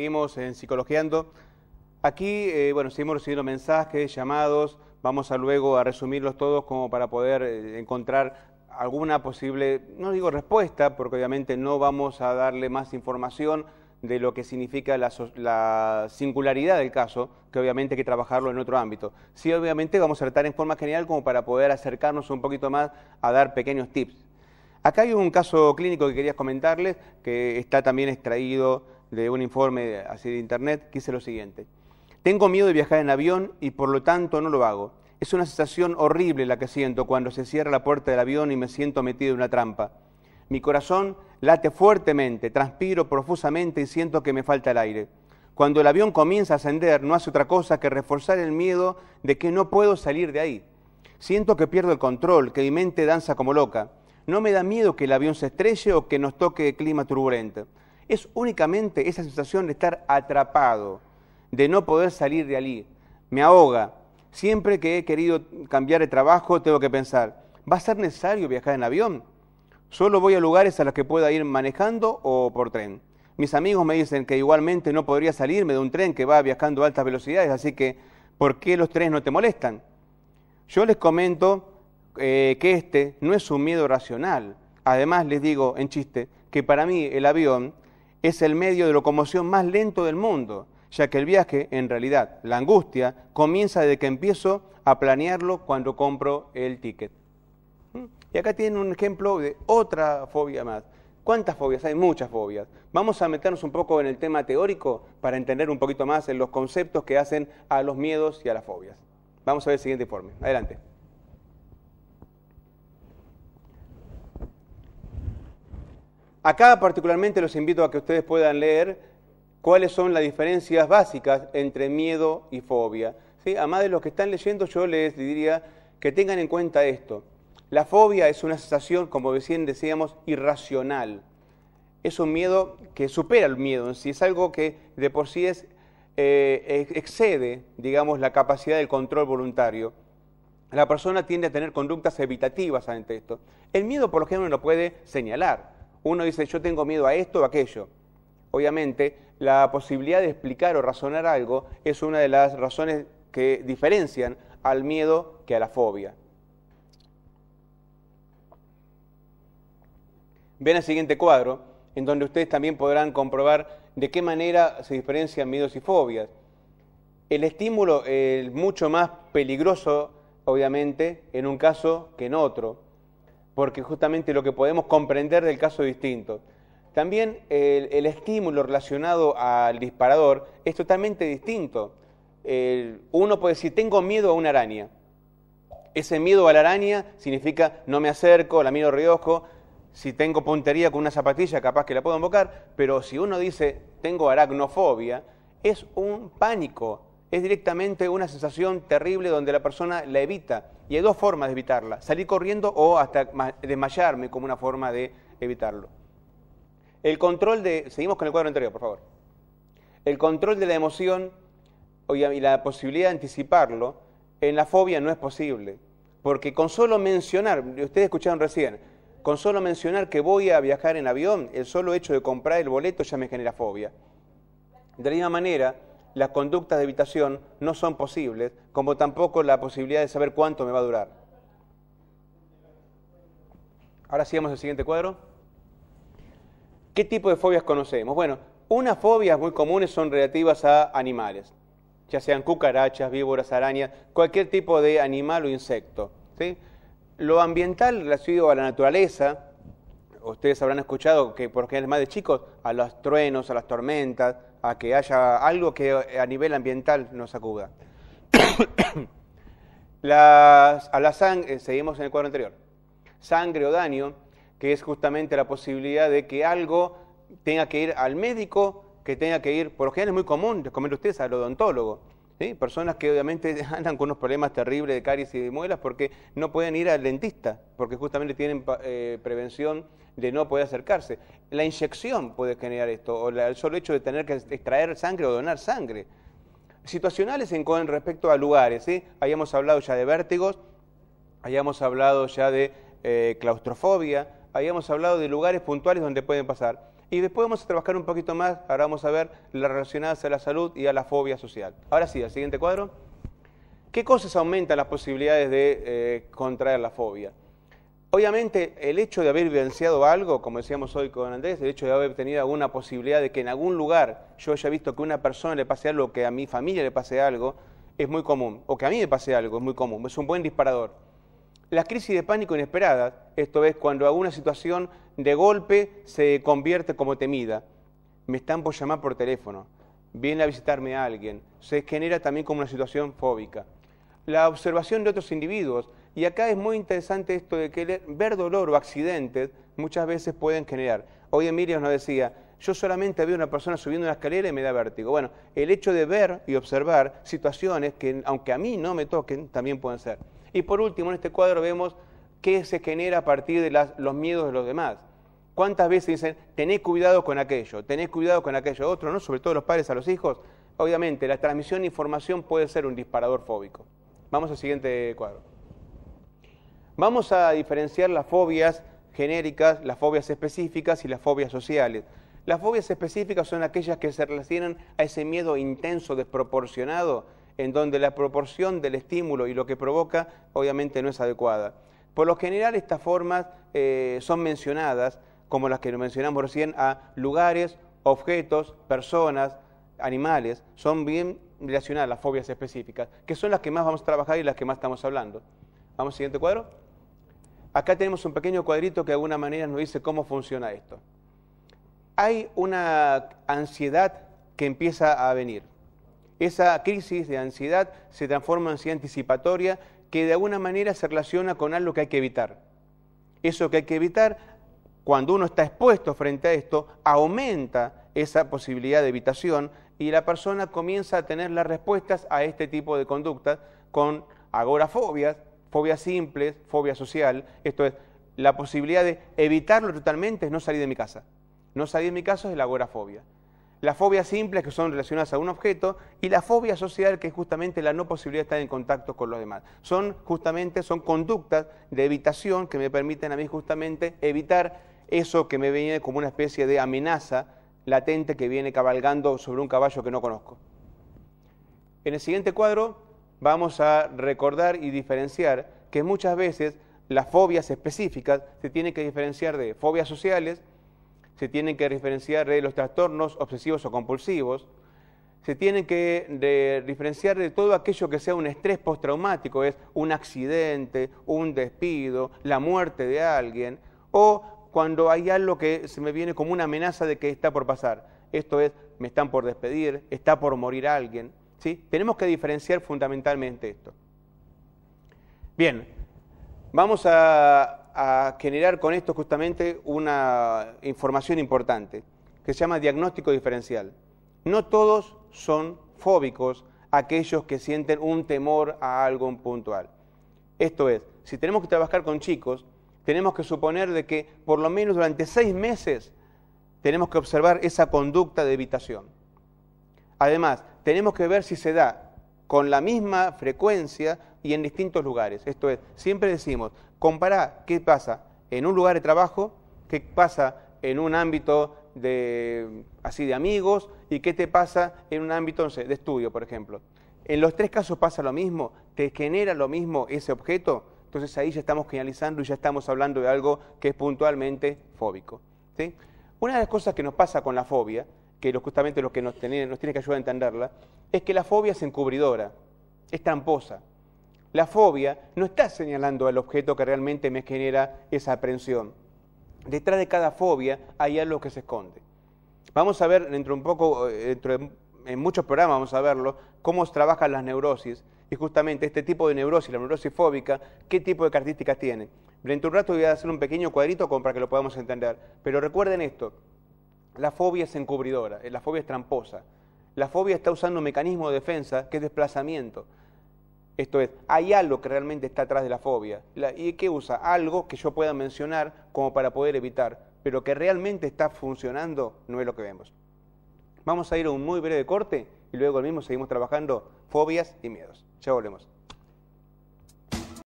seguimos en Psicologiando. Aquí, bueno, seguimos recibiendo mensajes, llamados, vamos a luego a resumirlos todos como para poder encontrar alguna posible, no digo respuesta, porque obviamente no vamos a darle más información de lo que significa la singularidad del caso, que obviamente hay que trabajarlo en otro ámbito. Sí, obviamente vamos a tratar en forma general como para poder acercarnos un poquito más a dar pequeños tips. Acá hay un caso clínico que quería comentarles, que está también extraído de un informe así de internet, que dice lo siguiente: tengo miedo de viajar en avión y por lo tanto no lo hago. Es una sensación horrible la que siento cuando se cierra la puerta del avión y me siento metido en una trampa. Mi corazón late fuertemente, transpiro profusamente y siento que me falta el aire. Cuando el avión comienza a ascender, no hace otra cosa que reforzar el miedo de que no puedo salir de ahí. Siento que pierdo el control, que mi mente danza como loca. No me da miedo que el avión se estrelle o que nos toque clima turbulento. Es únicamente esa sensación de estar atrapado, de no poder salir de allí. Me ahoga. Siempre que he querido cambiar de trabajo, tengo que pensar, ¿va a ser necesario viajar en avión? Solo voy a lugares a los que pueda ir manejando o por tren. Mis amigos me dicen que igualmente no podría salirme de un tren que va viajando a altas velocidades, así que ¿por qué los trenes no te molestan? Yo les comento que este no es un miedo racional. Además les digo en chiste que para mí el avión es el medio de locomoción más lento del mundo, ya que el viaje, en realidad, la angustia, comienza desde que empiezo a planearlo cuando compro el ticket. Y acá tienen un ejemplo de otra fobia más. ¿Cuántas fobias? Hay muchas fobias. Vamos a meternos un poco en el tema teórico para entender un poquito más en los conceptos que hacen a los miedos y a las fobias. Vamos a ver el siguiente informe. Adelante. Acá particularmente los invito a que ustedes puedan leer cuáles son las diferencias básicas entre miedo y fobia. ¿Sí? Además de los que están leyendo, yo les diría que tengan en cuenta esto. La fobia es una sensación, como recién decíamos, irracional. Es un miedo que supera el miedo en sí, es algo que de por sí excede, digamos, la capacidad del control voluntario. La persona tiende a tener conductas evitativas ante esto. El miedo, por lo general, uno lo puede señalar. Uno dice, yo tengo miedo a esto o a aquello. Obviamente, la posibilidad de explicar o razonar algo es una de las razones que diferencian al miedo que a la fobia. Ven el siguiente cuadro, en donde ustedes también podrán comprobar de qué manera se diferencian miedos y fobias. El estímulo es mucho más peligroso, obviamente, en un caso que en otro, porque justamente lo que podemos comprender del caso es distinto. También el estímulo relacionado al disparador es totalmente distinto. Uno puede decir, tengo miedo a una araña. Ese miedo a la araña significa no me acerco, la miro de reojo. Si tengo puntería con una zapatilla, capaz que la puedo invocar, pero si uno dice, tengo aracnofobia, es un pánico, es directamente una sensación terrible donde la persona la evita. Y hay dos formas de evitarla, salir corriendo o hasta desmayarme como una forma de evitarlo. El control de... Seguimos con el cuadro anterior, por favor. El control de la emoción y la posibilidad de anticiparlo, en la fobia no es posible, porque con solo mencionar, ustedes escucharon recién, con solo mencionar que voy a viajar en avión, el solo hecho de comprar el boleto ya me genera fobia. De la misma manera, las conductas de evitación no son posibles, como tampoco la posibilidad de saber cuánto me va a durar. Ahora sigamos al siguiente cuadro. ¿Qué tipo de fobias conocemos? Bueno, unas fobias muy comunes son relativas a animales, ya sean cucarachas, víboras, arañas, cualquier tipo de animal o insecto, ¿sí? Lo ambiental relacionado a la naturaleza, ustedes habrán escuchado que por ejemplo más de chicos, a los truenos, a las tormentas, a que haya algo que a nivel ambiental nos sacuda. A la sangre, seguimos en el cuadro anterior, sangre o daño, que es justamente la posibilidad de que algo tenga que ir al médico, que tenga que ir, por lo general es muy común, les comento a ustedes, al odontólogo. ¿Sí? Personas que obviamente andan con unos problemas terribles de caries y de muelas porque no pueden ir al dentista, porque justamente tienen prevención de no poder acercarse. La inyección puede generar esto, o el solo hecho de tener que extraer sangre o donar sangre. Situacionales con respecto a lugares, ¿sí? Habíamos hablado ya de vértigos, habíamos hablado ya de claustrofobia, habíamos hablado de lugares puntuales donde pueden pasar. Y después vamos a trabajar un poquito más, ahora vamos a ver las relacionadas a la salud y a la fobia social. Ahora sí, al siguiente cuadro. ¿Qué cosas aumentan las posibilidades de contraer la fobia? Obviamente, el hecho de haber vivenciado algo, como decíamos hoy con Andrés, el hecho de haber tenido alguna posibilidad de que en algún lugar yo haya visto que a una persona le pase algo, que a mi familia le pase algo, es muy común. O que a mí me pase algo, es muy común. Es un buen disparador. Las crisis de pánico inesperadas, esto es cuando alguna situación de golpe se convierte como temida. Me están por llamar por teléfono, viene a visitarme a alguien, se genera también como una situación fóbica. La observación de otros individuos, y acá es muy interesante esto de que ver dolor o accidentes muchas veces pueden generar. Hoy Emilio nos decía, yo solamente veo a una persona subiendo una escalera y me da vértigo. Bueno, el hecho de ver y observar situaciones que aunque a mí no me toquen, también pueden ser. Y por último, en este cuadro vemos qué se genera a partir de los miedos de los demás. ¿Cuántas veces dicen, tenés cuidado con aquello otro, ¿no? Sobre todo los padres a los hijos? Obviamente, la transmisión de información puede ser un disparador fóbico. Vamos al siguiente cuadro. Vamos a diferenciar las fobias genéricas, las fobias específicas y las fobias sociales. Las fobias específicas son aquellas que se relacionan a ese miedo intenso, desproporcionado, en donde la proporción del estímulo y lo que provoca obviamente no es adecuada. Por lo general estas formas son mencionadas, como las que mencionamos recién, a lugares, objetos, personas, animales. Son bien relacionadas las fobias específicas, que son las que más vamos a trabajar y las que más estamos hablando. Vamos al siguiente cuadro. Acá tenemos un pequeño cuadrito que de alguna manera nos dice cómo funciona esto. Hay una ansiedad que empieza a venir. Esa crisis de ansiedad se transforma en ansiedad anticipatoria que de alguna manera se relaciona con algo que hay que evitar. Eso que hay que evitar, cuando uno está expuesto frente a esto, aumenta esa posibilidad de evitación y la persona comienza a tener las respuestas a este tipo de conductas con agorafobias, fobias simples, fobia social. Esto es, la posibilidad de evitarlo totalmente es no salir de mi casa. No salir de mi casa es la agorafobia. Las fobias simples, que son relacionadas a un objeto, y la fobia social, que es justamente la no posibilidad de estar en contacto con los demás. Son conductas de evitación que me permiten a mí justamente evitar eso que me viene como una especie de amenaza latente que viene cabalgando sobre un caballo que no conozco. En el siguiente cuadro vamos a recordar y diferenciar que muchas veces las fobias específicas se tienen que diferenciar de fobias sociales, se tienen que diferenciar de los trastornos obsesivos o compulsivos, se tienen que diferenciar de todo aquello que sea un estrés postraumático, es un accidente, un despido, la muerte de alguien, o cuando hay algo que se me viene como una amenaza de que está por pasar. Esto es, me están por despedir, está por morir alguien, ¿sí? Tenemos que diferenciar fundamentalmente esto. Bien, vamos a generar con esto justamente una información importante que se llama diagnóstico diferencial. No todos son fóbicos aquellos que sienten un temor a algo puntual. Esto es, si tenemos que trabajar con chicos, tenemos que suponer de que por lo menos durante 6 meses tenemos que observar esa conducta de evitación. Además, tenemos que ver si se da con la misma frecuencia y en distintos lugares. Esto es, siempre decimos, compará qué pasa en un lugar de trabajo, qué pasa en un ámbito de amigos y qué te pasa en un ámbito, no sé, de estudio, por ejemplo. En los 3 casos pasa lo mismo, te genera lo mismo ese objeto, entonces ahí ya estamos generalizando y ya estamos hablando de algo que es puntualmente fóbico, ¿sí? Una de las cosas que nos pasa con la fobia, que justamente lo que nos tiene que ayudar a entenderla, es que la fobia es encubridora, es tramposa. La fobia no está señalando al objeto que realmente me genera esa aprensión. Detrás de cada fobia hay algo que se esconde. Vamos a ver dentro un poco, en muchos programas vamos a verlo, cómo trabajan las neurosis, y justamente este tipo de neurosis, la neurosis fóbica, qué tipo de características tiene. Dentro de un rato voy a hacer un pequeño cuadrito para que lo podamos entender, pero recuerden esto, la fobia es encubridora, la fobia es tramposa, la fobia está usando un mecanismo de defensa que es desplazamiento. Esto es, hay algo que realmente está atrás de la fobia. ¿Y qué usa? Algo que yo pueda mencionar como para poder evitar, pero que realmente está funcionando no es lo que vemos. Vamos a ir a un muy breve corte y luego mismo seguimos trabajando fobias y miedos. Ya volvemos.